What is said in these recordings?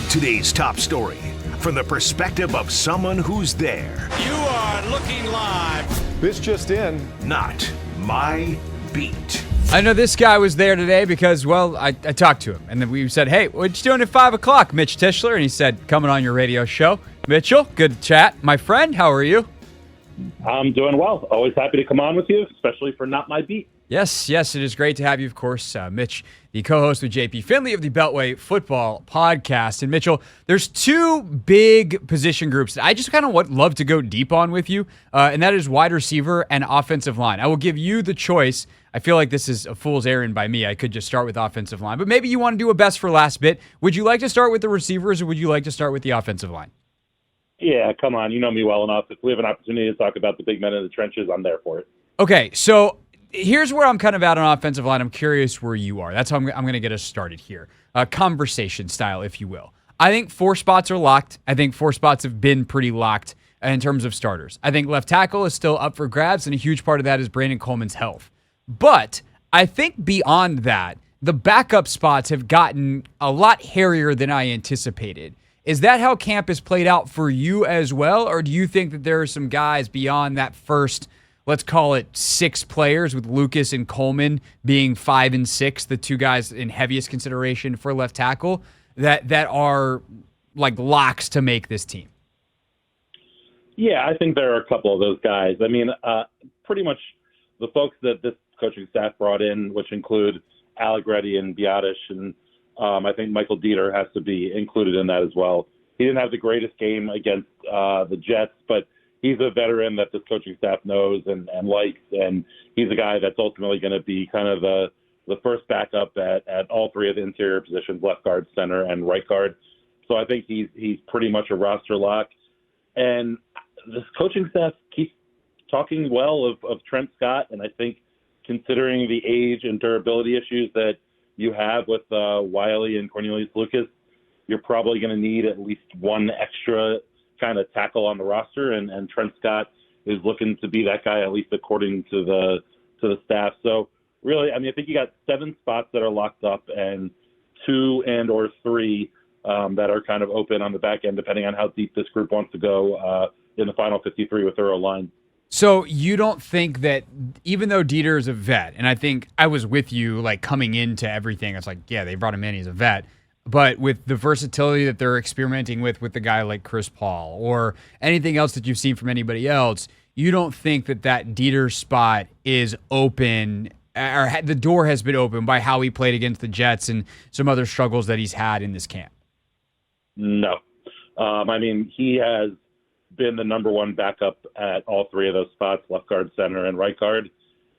Today's top story from the perspective of someone who's there. You are looking live. This just in. Not my beat. I know this guy was there today because, well, I talked to him. And then we said, hey, what you doing at 5 o'clock, Mitch Tischler? And he said, coming on your radio show. Mitchell, good chat. My friend, how are you? I'm doing well. Always happy to come on with you, especially for Not My Beat. Yes, it is great to have you, of course. Mitch, the co-host with JP Finley of the Beltway Football podcast. And Mitchell, there's two big position groups that I just kind of love to go deep on with you, and that is wide receiver and offensive line. I will give you the choice. I feel like this is a fool's errand by me. I could just start with offensive line, but maybe you want to do a best for last bit. Would you like to start with the receivers, or would you like to start with the offensive line? Yeah, come on. You know me well enough. If we have an opportunity to talk about the big men in the trenches, I'm there for it. Okay, so here's where I'm kind of at on offensive line. I'm curious where you are. That's how I'm going to get us started here. Conversation style, if you will. I think 4 spots are locked. I think 4 spots have been pretty locked in terms of starters. I think left tackle is still up for grabs, and a huge part of that is Brandon Coleman's health. But I think beyond that, the backup spots have gotten a lot hairier than I anticipated. Is that how camp has played out for you as well, or do you think that there are some guys beyond that first, let's call it 6 players, with Lucas and Coleman being 5 and 6, the 2 guys in heaviest consideration for left tackle, that are like locks to make this team? Yeah, I think there are a couple of those guys. I mean, pretty much the folks that this coaching staff brought in, which include Allegretti and Biadasz, and I think Michael Dieter has to be included in that as well. He didn't have the greatest game against the Jets, but he's a veteran that this coaching staff knows and likes, and he's a guy that's ultimately going to be kind of the first backup at all 3 of the interior positions, left guard, center, and right guard. So I think he's pretty much a roster lock. And this coaching staff keeps talking well of Trent Scott, and I think considering the age and durability issues that you have with Wiley and Cornelius Lucas, you're probably going to need at least one extra kind of tackle on the roster, and Trent Scott is looking to be that guy, at least according to the staff. So really, I mean, I think you got 7 spots that are locked up and 2 and or 3 that are kind of open on the back end, depending on how deep this group wants to go in the final 53 with their O-line. So you don't think that, even though Dieter is a vet, and I think I was with you like coming into everything, it's like, yeah, they brought him in, he's a vet, but with the versatility that they're experimenting with a guy like Chris Paul or anything else that you've seen from anybody else, you don't think that Dieter spot is open, or the door has been opened by how he played against the Jets and some other struggles that he's had in this camp? No. I mean, he has been the number 1 backup at all 3 of those spots, left guard, center, and right guard.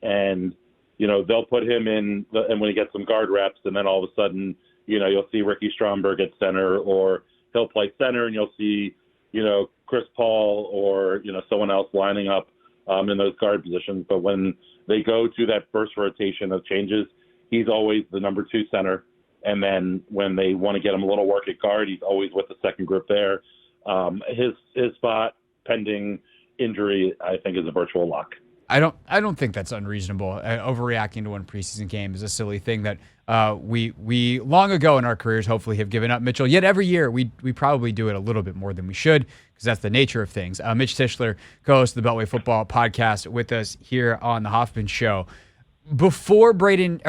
And, you know, they'll put him in, and when he gets some guard reps, and then all of a sudden, you know, you'll see Ricky Stromberg at center, or he'll play center, and you'll see, you know, Chris Paul or, you know, someone else lining up in those guard positions. But when they go to that first rotation of changes, he's always the number 2 center. And then when they want to get him a little work at guard, he's always with the second group there. His spot, pending injury, I think is a virtual lock. I don't think that's unreasonable. Overreacting to one preseason game is a silly thing that we long ago in our careers hopefully have given up, Mitchell. Yet every year we probably do it a little bit more than we should, because that's the nature of things. Mitch Tischler, co-host of the Beltway Football podcast, with us here on the Hoffman Show. Before Brandon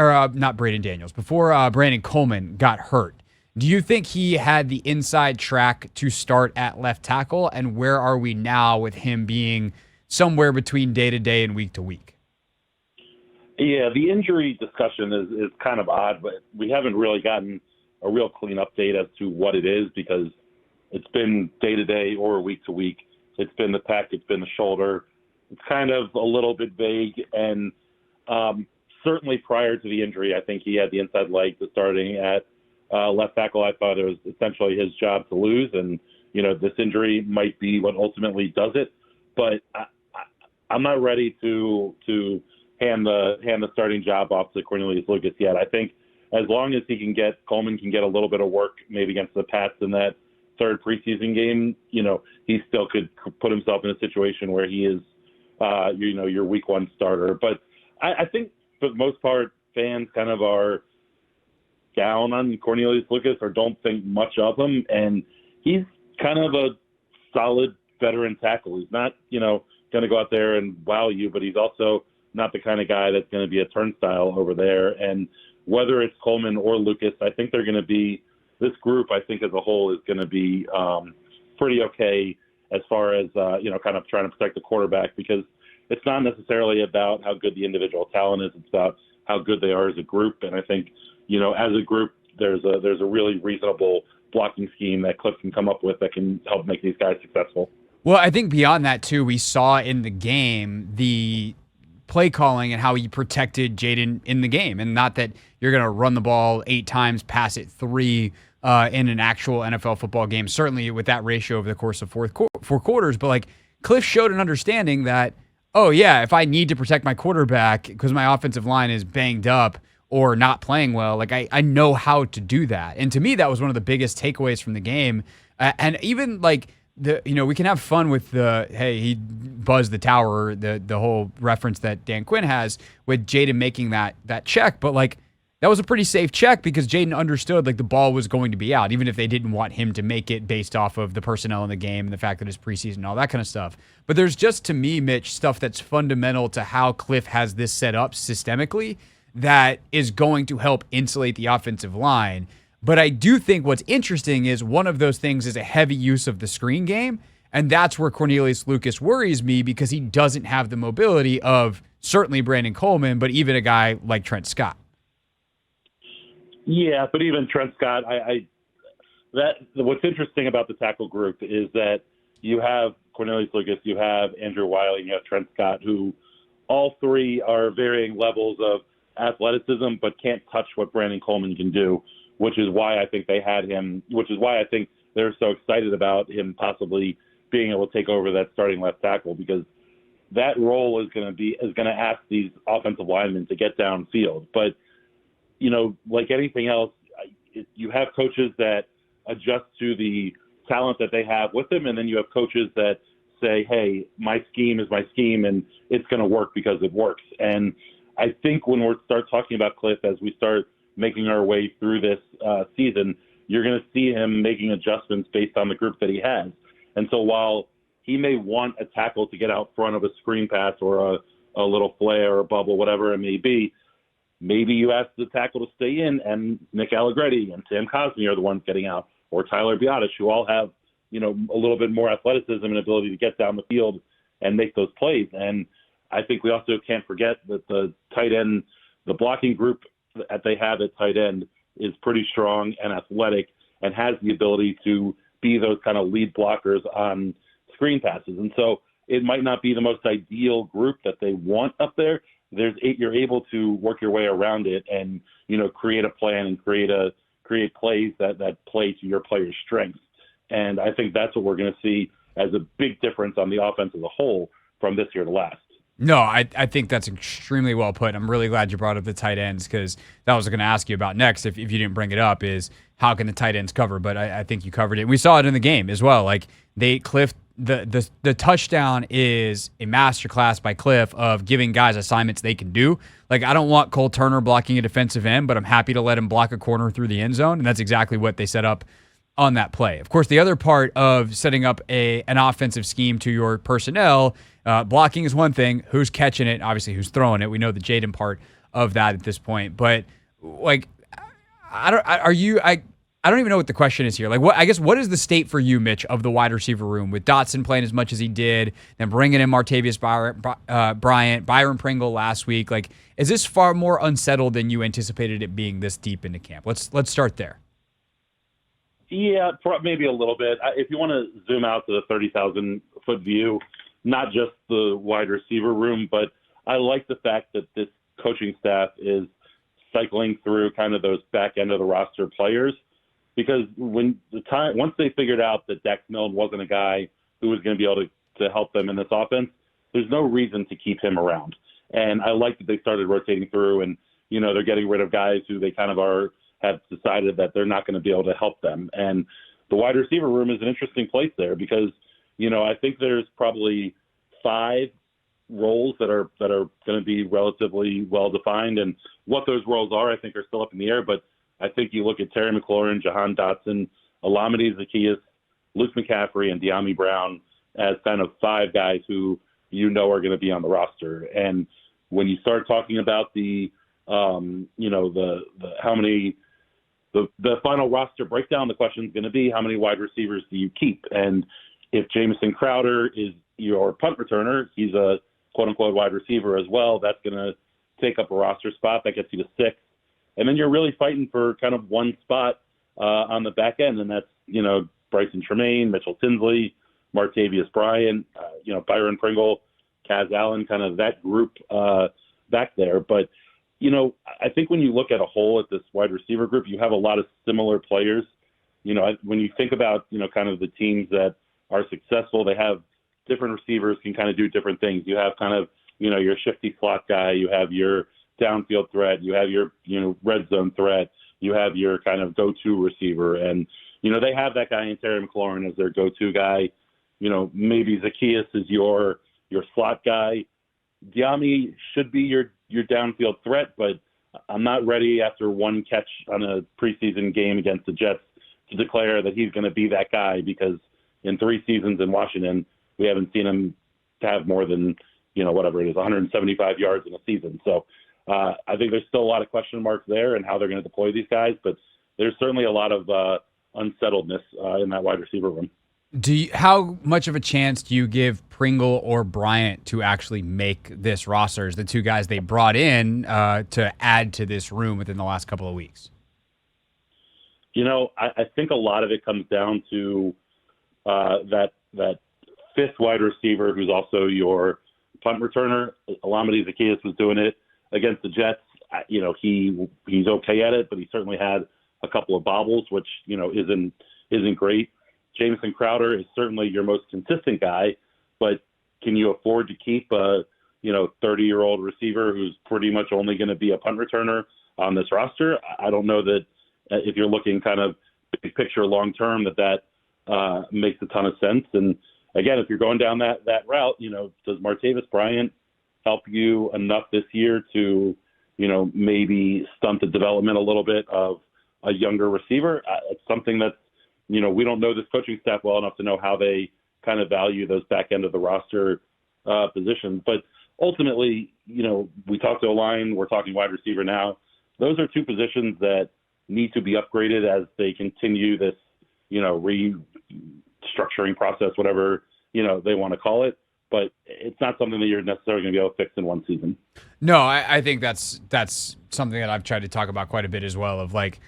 Coleman got hurt, do you think he had the inside track to start at left tackle? And where are we now with him being somewhere between day to day and week to week? Yeah, the injury discussion is kind of odd, but we haven't really gotten a real clean update as to what it is, because it's been day to day or week to week. It's been the pec, it's been the shoulder. It's kind of a little bit vague, and certainly prior to the injury, I think he had the inside leg to starting at left tackle. I thought it was essentially his job to lose, and you know, this injury might be what ultimately does it. But I'm not ready to hand the starting job off to Cornelius Lucas yet. I think as long as Coleman can get a little bit of work, maybe against the Pats in that 3rd preseason game, you know, he still could put himself in a situation where he is, your week 1 starter. But I think for the most part, fans kind of are down on Cornelius Lucas or don't think much of him. And he's kind of a solid veteran tackle. He's not, going to go out there and wow you, but he's also not the kind of guy that's going to be a turnstile over there. And whether it's Coleman or Lucas, I think they're going to be, this group, I think as a whole, is going to be pretty okay as far as, kind of trying to protect the quarterback, because it's not necessarily about how good the individual talent is. It's about how good they are as a group. And I think, as a group, there's a really reasonable blocking scheme that Cliff can come up with that can help make these guys successful. Well, I think beyond that, too, we saw in the game the play calling and how he protected Jaden in the game. And not that you're going to run the ball 8 times, pass it 3 in an actual NFL football game, certainly with that ratio over the course of 4 quarters. But, like, Cliff showed an understanding that, oh, yeah, if I need to protect my quarterback because my offensive line is banged up or not playing well, like, I know how to do that. And to me, that was one of the biggest takeaways from the game. And even, like, we can have fun with the, hey, he buzzed the tower, the whole reference that Dan Quinn has with Jaden making that check. But, like, that was a pretty safe check because Jaden understood, like, the ball was going to be out, even if they didn't want him to make it based off of the personnel in the game and the fact that it's preseason and all that kind of stuff. But there's just, to me, Mitch, stuff that's fundamental to how Cliff has this set up systemically that is going to help insulate the offensive line. But I do think what's interesting is one of those things is a heavy use of the screen game, and that's where Cornelius Lucas worries me because he doesn't have the mobility of certainly Brandon Coleman, but even a guy like Trent Scott. Yeah, but even Trent Scott, what's interesting about the tackle group is that you have Cornelius Lucas, you have Andrew Wiley, and you have Trent Scott, who all three are varying levels of athleticism, but can't touch what Brandon Coleman can do, which is why I think they had him, which is why I think they're so excited about him possibly being able to take over that starting left tackle, because that role is going to ask these offensive linemen to get downfield. But, like anything else, you have coaches that adjust to the talent that they have with them, and then you have coaches that say, hey, my scheme is my scheme, and it's going to work because it works. And I think when we start talking about Cliff, as we start making our way through this season, you're going to see him making adjustments based on the group that he has. And so while he may want a tackle to get out front of a screen pass or a little flare or bubble, whatever it may be, maybe you ask the tackle to stay in, and Nick Allegretti and Sam Cosmi are the ones getting out, or Tyler Biadasz, who all have, a little bit more athleticism and ability to get down the field and make those plays. And I think we also can't forget that the tight end, the blocking group that they have at tight end is pretty strong and athletic and has the ability to be those kind of lead blockers on screen passes. And so it might not be the most ideal group that they want up there. You're able to work your way around it and, create a plan and create plays that play to your player's strengths. And I think that's what we're going to see as a big difference on the offense as a whole from this year to last. No, I think that's extremely well put. I'm really glad you brought up the tight ends because that was going to ask you about next if you didn't bring it up is how can the tight ends cover? But I think you covered it. We saw it in the game as well. Like Cliff, the touchdown is a masterclass by Cliff of giving guys assignments they can do. Like I don't want Cole Turner blocking a defensive end, but I'm happy to let him block a corner through the end zone, and that's exactly what they set up on that play. Of course, the other part of setting up an offensive scheme to your personnel, blocking is one thing. Who's catching it? Obviously, who's throwing it? We know the Jaden part of that at this point. But like, I don't even know what the question is here. Like, what is the state for you, Mitch, of the wide receiver room with Dotson playing as much as he did, then bringing in Martavis Bryant, Byron Pringle last week? Like, is this far more unsettled than you anticipated it being this deep into camp? Let's start there. Yeah, maybe a little bit. If you want to zoom out to the 30,000-foot view, not just the wide receiver room, but I like the fact that this coaching staff is cycling through kind of those back end of the roster players, because once they figured out that Dax Milne wasn't a guy who was going to be able to help them in this offense, there's no reason to keep him around. And I like that they started rotating through, and they're getting rid of guys who they kind of have decided that they're not going to be able to help them. And the wide receiver room is an interesting place there because, I think there's probably 5 roles that are going to be relatively well defined, and what those roles are, I think, are still up in the air. But I think you look at Terry McLaurin, Jahan Dotson, Olamide Zaccheaus, Luke McCaffrey, and De'Ami Brown as kind of 5 guys who are going to be on the roster. And when you start talking about the how many the final roster breakdown, the question is going to be how many wide receivers do you keep? And if Jamison Crowder is your punt returner, he's a quote-unquote wide receiver as well. That's going to take up a roster spot. That gets you to 6. And then you're really fighting for kind of one spot on the back end, and that's, Bryson Tremaine, Mitchell Tinsley, Martavis Bryant, Byron Pringle, Kaz Allen, kind of that group back there. But, I think when you look at a whole at this wide receiver group, you have a lot of similar players. When you think about, kind of the teams that are successful, they have different receivers can kind of do different things. You have kind of, your shifty slot guy, you have your downfield threat, you have your, red zone threat, you have your kind of go-to receiver. And, they have that guy in Terry McLaurin as their go-to guy. Maybe Zaccheaus is your slot guy. De'Ami should be your downfield threat, but I'm not ready after one catch on a preseason game against the Jets to declare that he's going to be that guy, because in 3 seasons in Washington, we haven't seen him have more than, whatever it is, 175 yards in a season. So I think there's still a lot of question marks there and how they're going to deploy these guys, but there's certainly a lot of unsettledness in that wide receiver room. How much of a chance do you give Pringle or Bryant to actually make this roster as the 2 guys they brought in to add to this room within the last couple of weeks? I think a lot of it comes down to that 5th wide receiver who's also your punt returner. Olamide Zaccheaus was doing it against the Jets. He's okay at it, but he certainly had a couple of bobbles, which isn't great. Jamison Crowder is certainly your most consistent guy, but can you afford to keep a 30-year-old receiver who's pretty much only going to be a punt returner on this roster? I don't know that if you're looking kind of big picture long term that makes a ton of sense. And again, if you're going down that route, does Martavis Bryant help you enough this year to maybe stunt the development a little bit of a younger receiver? It's something that's, we don't know this coaching staff well enough to know how they kind of value those back end of the roster positions. But ultimately, we talked to a line, we're talking wide receiver now. Those are 2 positions that need to be upgraded as they continue this, restructuring process, whatever, they want to call it. But it's not something that you're necessarily going to be able to fix in one season. No, I think that's something that I've tried to talk about quite a bit as well, of like,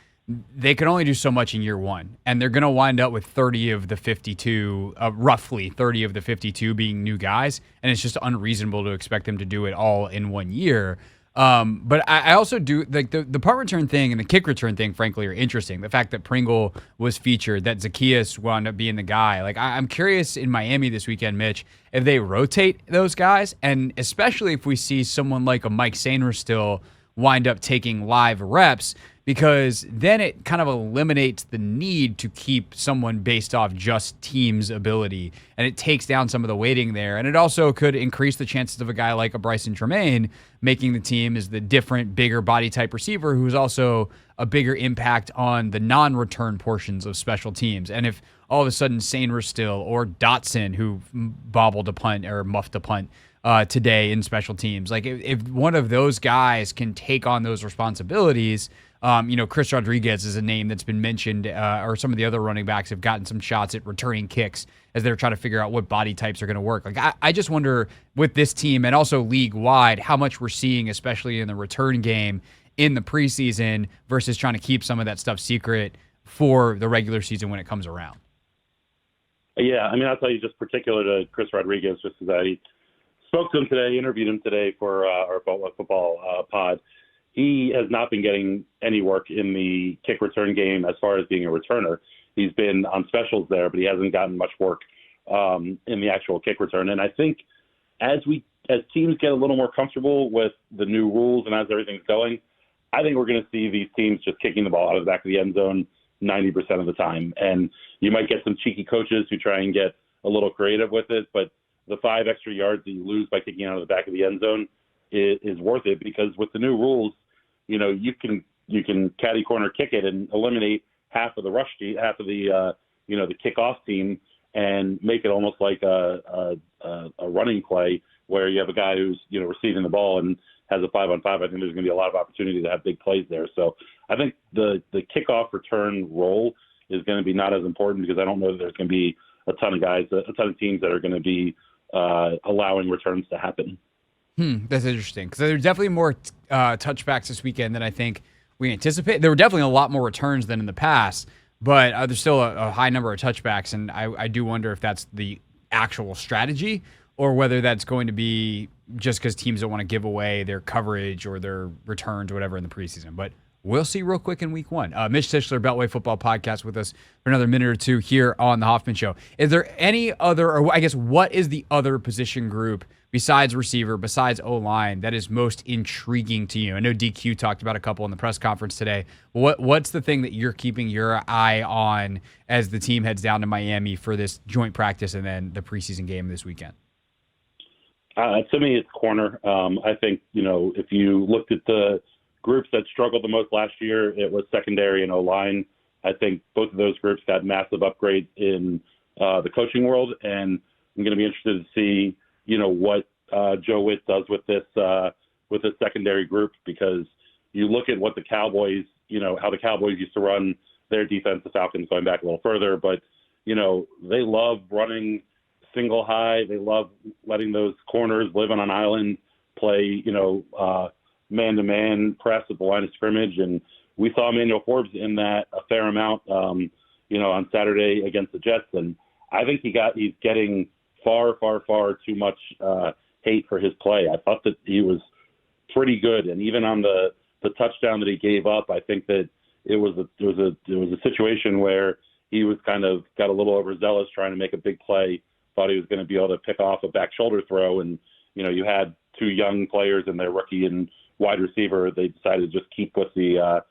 they can only do so much in year 1, and they're going to wind up with 30 of the 52, roughly 30 of the 52 being new guys, and it's just unreasonable to expect them to do it all in 1 year. But I also do like the punt return thing and the kick return thing, frankly, are interesting. The fact that Pringle was featured, that Zaccheaus wound up being the guy. Like, I'm curious in Miami this weekend, Mitch, if they rotate those guys, and especially if we see someone like a Mike Sainristil wind up taking live reps, because then it kind of eliminates the need to keep someone based off just team's ability, and it takes down some of the weighting there. And it also could increase the chances of a guy like a Bryson Tremaine making the team as the different, bigger body type receiver who's also a bigger impact on the non-return portions of special teams. And if all of a sudden Sainristil or Dotson, who bobbled a punt or muffed a punt today in special teams, like if one of those guys can take on those responsibilities, Chris Rodriguez is a name that's been mentioned, or some of the other running backs have gotten some shots at returning kicks as they're trying to figure out what body types are going to work. Like, I just wonder with this team and also league-wide how much we're seeing, especially in the return game in the preseason, versus trying to keep some of that stuff secret for the regular season when it comes around. Yeah, I mean, I'll tell you just particular to Chris Rodriguez, just because I spoke to him today, interviewed him today for our Beltway Football pod. He has not been getting any work in the kick return game as far as being a returner. He's been on specials there, but he hasn't gotten much work in the actual kick return. And I think as teams get a little more comfortable with the new rules and as everything's going, I think we're going to see these teams just kicking the ball out of the back of the end zone 90% of the time. And you might get some cheeky coaches who try and get a little creative with it, but the 5 extra yards that you lose by kicking out of the back of the end zone is worth it, because with the new rules, you you can caddy corner kick it and eliminate half of the rush team, half of the the kickoff team, and make it almost like a running play where you have a guy who's receiving the ball and has a 5-on-5. I think there's going to be a lot of opportunity to have big plays there. So I think the kickoff return role is going to be not as important, because I don't know that there's going to be a ton of teams that are going to be allowing returns to happen. That's interesting, because there's definitely more touchbacks this weekend than I think we anticipate. There were definitely a lot more returns than in the past, but there's still a high number of touchbacks, and I do wonder if that's the actual strategy or whether that's going to be just because teams don't want to give away their coverage or their returns or whatever in the preseason. But we'll see real quick in week one. Mitch Tischler, Beltway Football Podcast, with us for another minute or two here on The Hoffman Show. Is there any other, or I guess what is the other position group besides receiver, besides O-line, that is most intriguing to you? I know DQ talked about a couple in the press conference today. What's the thing that you're keeping your eye on as the team heads down to Miami for this joint practice and then the preseason game this weekend? To me, it's corner. I think, if you looked at the groups that struggled the most last year, it was secondary and O-line. I think both of those groups got massive upgrades in the coaching world, and I'm going to be interested to see, what Joe Witt does with this secondary group, because you look at what the Cowboys, how the Cowboys used to run their defense, the Falcons going back a little further, but, they love running single high. They love letting those corners live on an island, play, man-to-man press at the line of scrimmage. And we saw Emmanuel Forbes in that a fair amount, on Saturday against the Jets. And I think he's getting far, far, far too much hate for his play. I thought that he was pretty good. And even on the touchdown that he gave up, I think that it was a situation where he was kind of got a little overzealous trying to make a big play. Thought he was going to be able to pick off a back shoulder throw, and you had two young players and their rookie and wide receiver. They decided to just keep with the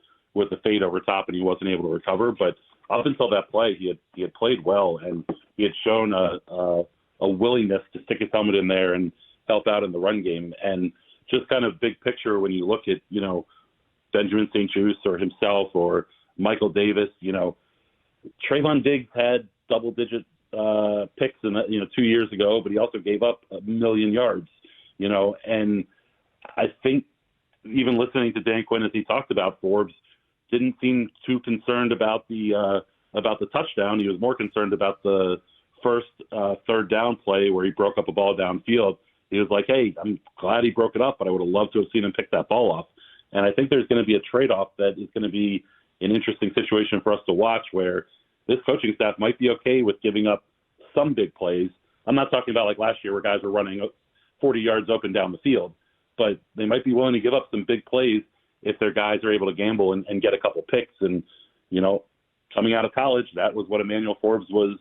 fade over top, and he wasn't able to recover. But up until that play, he had played well, and he had shown a willingness to stick his helmet in there and help out in the run game. And just kind of big picture, when you look at Benjamin St-Juste or himself or Michael Davis, Trayvon Diggs had double-digit picks in 2 years ago, but he also gave up 1 million yards, and I think even listening to Dan Quinn as he talked about Forbes didn't seem too concerned about the touchdown. He was more concerned about the first third down play where he broke up a ball downfield. He was like, hey, I'm glad he broke it up, but I would have loved to have seen him pick that ball off. And I think there's going to be a trade-off that is going to be an interesting situation for us to watch, where this coaching staff might be okay with giving up some big plays. I'm not talking about like last year where guys were running 40 yards up and down the field, but they might be willing to give up some big plays if their guys are able to gamble and get a couple picks. And, coming out of college, that was what Emmanuel Forbes was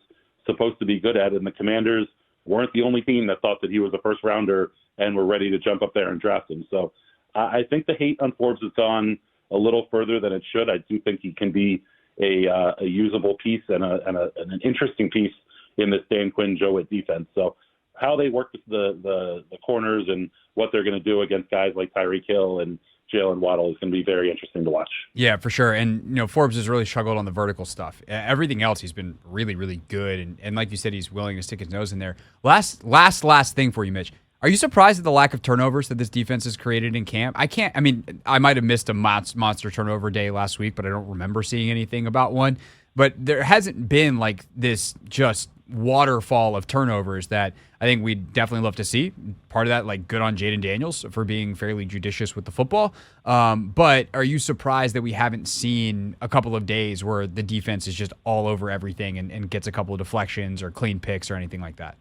supposed to be good at. And the Commanders weren't the only team that thought that he was a first rounder and were ready to jump up there and draft him. So I think the hate on Forbes has gone a little further than it should. I do think he can be a usable piece and an interesting piece in this Dan Quinn, Joe Witt defense. So how they work the corners and what they're going to do against guys like Tyreek Hill and Jalen Waddle is going to be very interesting to watch. Yeah, for sure. And, Forbes has really struggled on the vertical stuff. Everything else, he's been really, really good. And like you said, he's willing to stick his nose in there. Last thing for you, Mitch. Are you surprised at the lack of turnovers that this defense has created in camp? I might have missed a monster turnover day last week, but I don't remember seeing anything about one. But there hasn't been like this just waterfall of turnovers that I think we'd definitely love to see. Part of that, like, good on Jaden Daniels for being fairly judicious with the football. But are you surprised that we haven't seen a couple of days where the defense is just all over everything and gets a couple of deflections or clean picks or anything like that?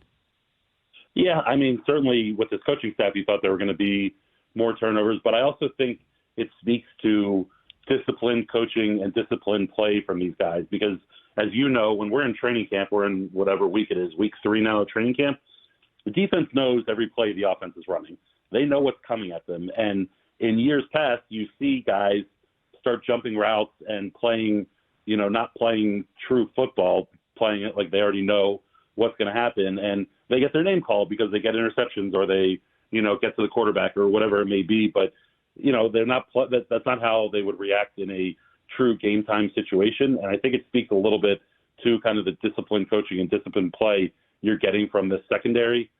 Yeah, certainly with this coaching staff, you thought there were going to be more turnovers, but I also think it speaks to disciplined coaching and disciplined play from these guys, because as you know, when we're in training camp, we're in whatever week it is, week 3 now of training camp, the defense knows every play the offense is running. They know what's coming at them. And in years past, you see guys start jumping routes and playing, not playing true football, playing it like they already know what's going to happen. And they get their name called because they get interceptions or they, get to the quarterback or whatever it may be. But they're not. That's not how they would react in a true game time situation. And I think it speaks a little bit to kind of the disciplined coaching and disciplined play you're getting from the secondary,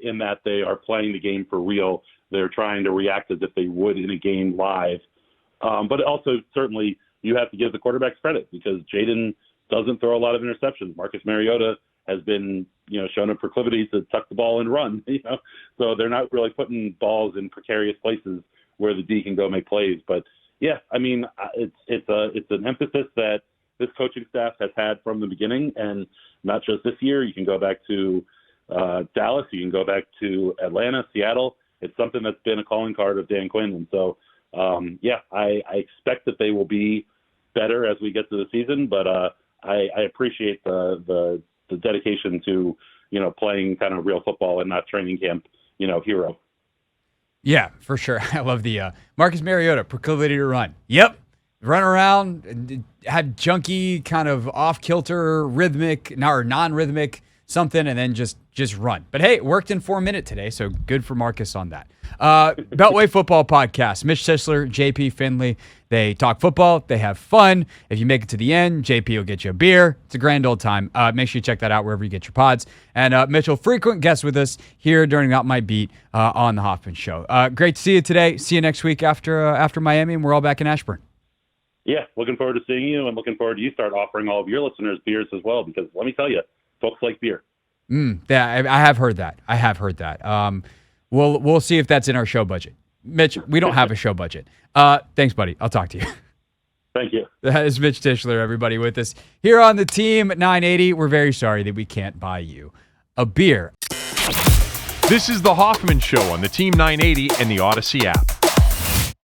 in that they are playing the game for real. They're trying to react as if they would in a game live. But also, certainly, you have to give the quarterbacks credit because Jaden doesn't throw a lot of interceptions. Marcus Mariota has been, shown a proclivity to tuck the ball and run. So they're not really putting balls in precarious places where the D can go make plays. But yeah, I mean, it's an emphasis that this coaching staff has had from the beginning, and not just this year. You can go back to Dallas, you can go back to Atlanta, Seattle. It's something that's been a calling card of Dan Quinn, and so I expect that they will be better as we get to the season. But I appreciate the dedication to playing kind of real football and not training camp hero. Yeah, for sure. I love the Marcus Mariota, proclivity to run. Yep. Run around, and have junky, kind of off-kilter, rhythmic, or non-rhythmic something, and then just run. But hey, it worked in 4 minutes today, so good for Marcus on that. Beltway Football Podcast. Mitch Tischler, JP Finley. They talk football. They have fun. If you make it to the end, JP will get you a beer. It's a grand old time. Make sure you check that out wherever you get your pods. And Mitchell, frequent guest with us here during Not My Beat on the Hoffman Show. Great to see you today. See you next week after Miami, and we're all back in Ashburn. Yeah, looking forward to seeing you, and looking forward to you start offering all of your listeners beers as well, because let me tell you, folks like beer. Yeah, I have heard that. We'll see if that's in our show budget. Mitch, we don't have a show budget. Thanks, buddy. I'll talk to you. Thank you. That is Mitch Tischler, everybody, with us here on the Team 980. We're very sorry that we can't buy you a beer. This is the Hoffman Show on the Team 980 and the Odyssey app.